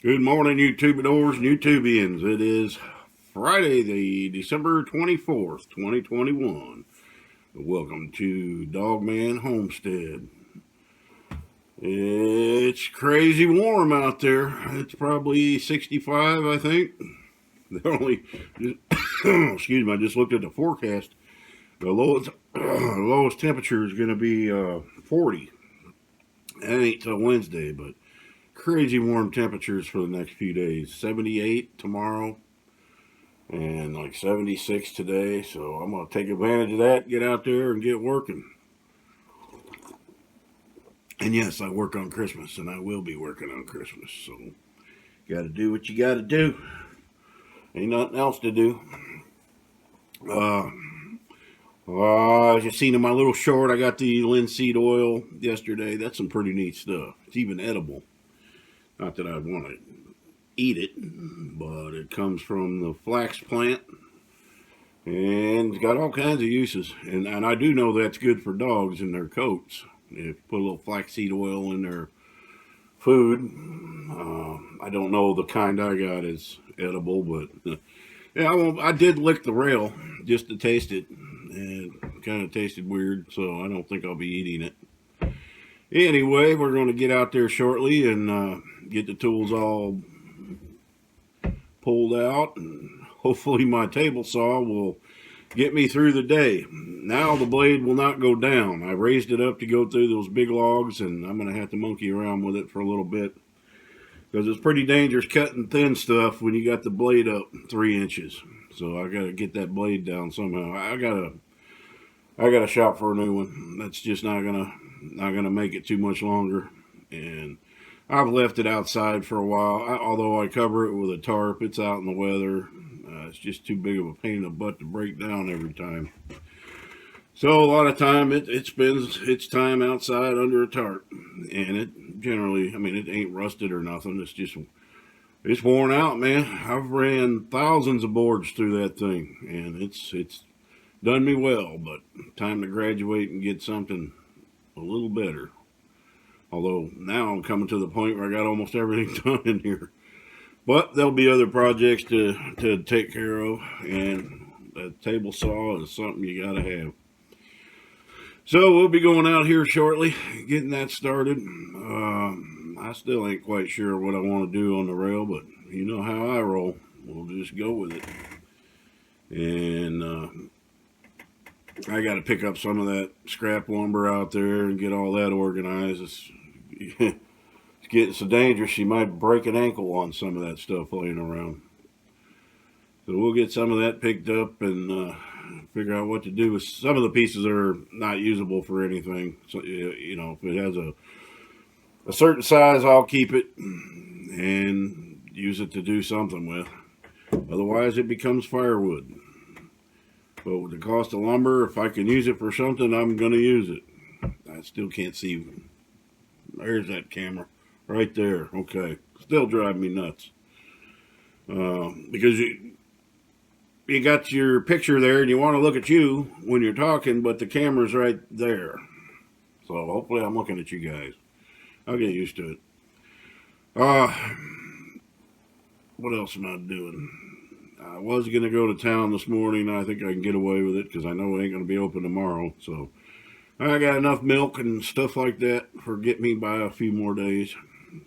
Good morning, YouTubadors and YouTubians. It is Friday, the December 24th, 2021. Welcome to DOGMAN Homestead. It's crazy warm out there. It's probably 65, I think. Excuse me, I just looked at the forecast. The lowest temperature is going to be 40. That ain't till Wednesday, but crazy warm temperatures for the next few days. 78 tomorrow and like 76 today. So I'm going to take advantage of that, get out there and get working. And yes, I work on Christmas, and I will be working on Christmas. So got to do what you got to do. Ain't nothing else to do. As you seen in my little short, I got the linseed oil yesterday. That's some pretty neat stuff. It's even edible. Not that I'd want to eat it, but it comes from the flax plant, and it's got all kinds of uses. And I do know that's good for dogs in their coats. If you put a little flaxseed oil in their food, I don't know the kind I got is edible, but yeah, I did lick the rail just to taste it, and it kind of tasted weird, so I don't think I'll be eating it. Anyway, we're going to get out there shortly and get the tools all pulled out, and hopefully my table saw will get me through the day. Now the blade will not go down. I raised it up to go through those big logs, and I'm going to have to monkey around with it for a little bit, because it's pretty dangerous cutting thin stuff when you got the blade up 3 inches. So I got to get that blade down somehow. I got to shop for a new one. That's just not gonna make it too much longer. And I've left it outside for a while. Although I cover it with a tarp, it's out in the weather. It's just too big of a pain in the butt to break down every time. So a lot of time it spends its time outside under a tarp, and it generally, I mean, it ain't rusted or nothing. It's worn out, man. I've ran thousands of boards through that thing, and it's done me well. But time to graduate and get something a little better. Although now I'm coming to the point where I got almost everything done in here. But there'll be other projects to take care of, and that table saw is something you gotta have. So we'll be going out here shortly, getting that started. I still ain't quite sure what I want to do on the rail, but you know how I roll. We'll just go with it. And I got to pick up some of that scrap lumber out there and get all that organized. It's getting so dangerous, you might break an ankle on some of that stuff laying around. So we'll get some of that picked up and figure out what to do with some of the pieces that are not usable for anything. So, you know, if it has a certain size, I'll keep it and use it to do something with. Otherwise, it becomes firewood. But with the cost of lumber, if I can use it for something, I'm going to use it. I still can't see. There's that camera. Right there. Okay. Still drive me nuts. Because you got your picture there and you want to look at you when you're talking, but the camera's right there. So hopefully I'm looking at you guys. I'll get used to it. What else am I doing? I was going to go to town this morning. I think I can get away with it because I know it ain't going to be open tomorrow. So I got enough milk and stuff like that for get me by a few more days.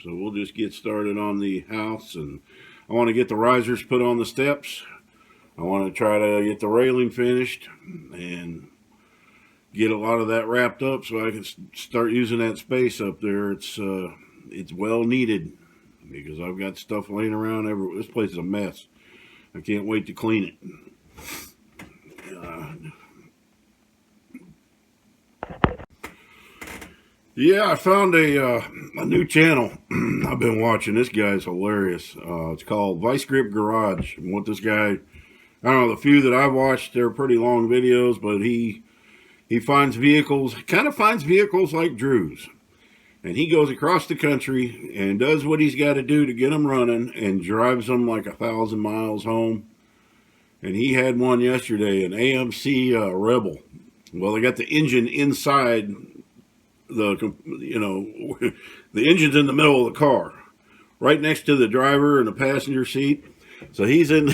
So we'll just get started on the house, and I want to get the risers put on the steps. I want to try to get the railing finished and get a lot of that wrapped up so I can start using that space up there. It's well needed because I've got stuff laying around everywhere. This place is a mess. I can't wait to clean it. Yeah, I found a new channel I've been watching. This guy's hilarious. It's called Vice Grip Garage. And what this guy, I don't know, the few that I've watched, they're pretty long videos, but he finds vehicles, kind of finds vehicles like Drew's. And he goes across the country and does what he's got to do to get them running and drives them like 1,000 miles home. And he had one yesterday, an AMC Rebel. Well, they got the engine inside the engine's in the middle of the car, right next to the driver in the passenger seat. So he's in,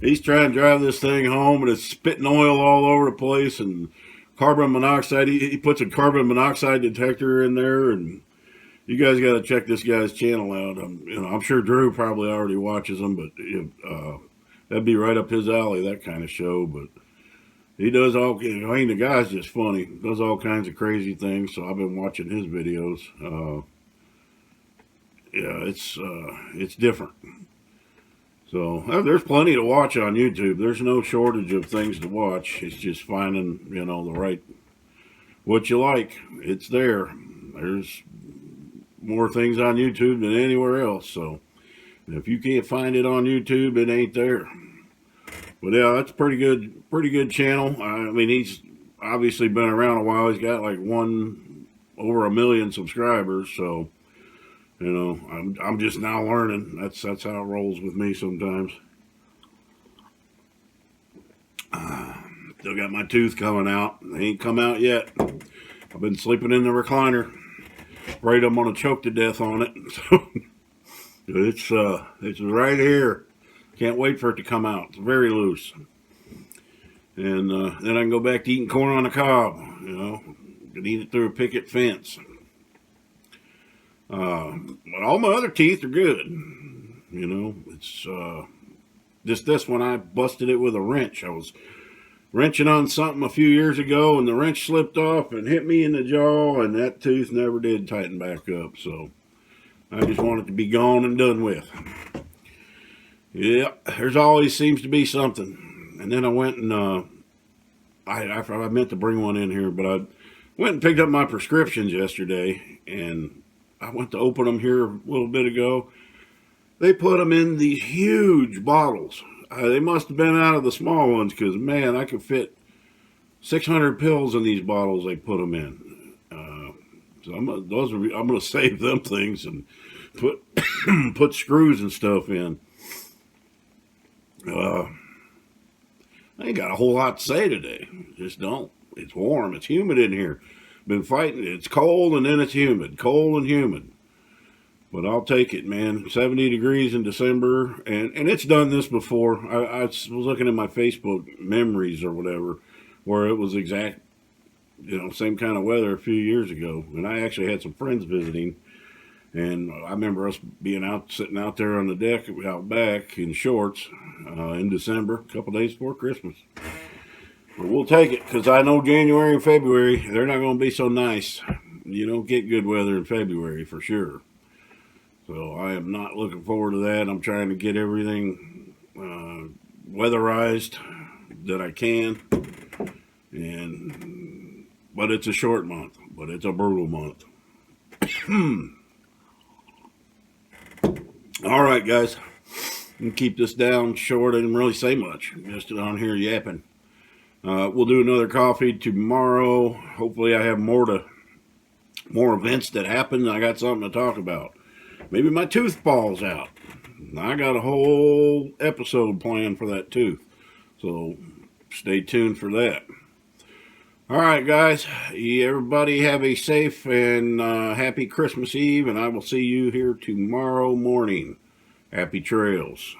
he's trying to drive this thing home, and it's spitting oil all over the place and carbon monoxide. He puts a carbon monoxide detector in there, and you guys got to check this guy's channel out. I'm sure Drew probably already watches them, but that'd be right up his alley, that kind of show. But he does all. I mean, the guy's just funny. Does all kinds of crazy things. So I've been watching his videos. Yeah, it's different. So there's plenty to watch on YouTube. There's no shortage of things to watch. It's just finding, the right, what you like. It's there. There's more things on YouTube than anywhere else. So if you can't find it on YouTube, it ain't there. But yeah, that's pretty good channel. I mean, he's obviously been around a while. He's got like over 1 million subscribers. So, I'm just now learning. That's how it rolls with me sometimes. Still got my tooth coming out. They ain't come out yet. I've been sleeping in the recliner. Afraid I'm gonna choke to death on it. So it's right here. Can't wait for it to come out. It's very loose. And then I can go back to eating corn on the cob. Can eat it through a picket fence. But all my other teeth are good. It's just this one, I busted it with a wrench. I was wrenching on something a few years ago, and the wrench slipped off and hit me in the jaw, and that tooth never did tighten back up. So I just want it to be gone and done with. Yeah, there's always seems to be something. And then I went and I meant to bring one in here, but I went and picked up my prescriptions yesterday, and I went to open them here a little bit ago. They put them in these huge bottles. They must have been out of the small ones, because, man, I could fit 600 pills in these bottles they put them in. So I'm going to save them things and put screws and stuff in. I ain't got a whole lot to say today. Just don't. It's warm. It's humid in here. Been fighting. It's cold and then it's humid. Cold and humid. But I'll take it, man. 70 degrees in December. And it's done this before. I was looking at my Facebook memories or whatever, where it was exact, same kind of weather a few years ago. And I actually had some friends visiting. And I remember us sitting out there on the deck out back in shorts in December, a couple days before Christmas. But we'll take it, because I know January and February, they're not going to be so nice. You don't get good weather in February for sure. So I am not looking forward to that. I'm trying to get everything weatherized that I can. But it's a short month, but it's a brutal month. All right, guys. I'm going to keep this down short. I didn't really say much. Just on here yapping. We'll do another coffee tomorrow. Hopefully I have more events that happen. I got something to talk about. Maybe my tooth falls out. I got a whole episode planned for that tooth. So stay tuned for that. All right, guys. Everybody have a safe and happy Christmas Eve, and I will see you here tomorrow morning. Happy trails.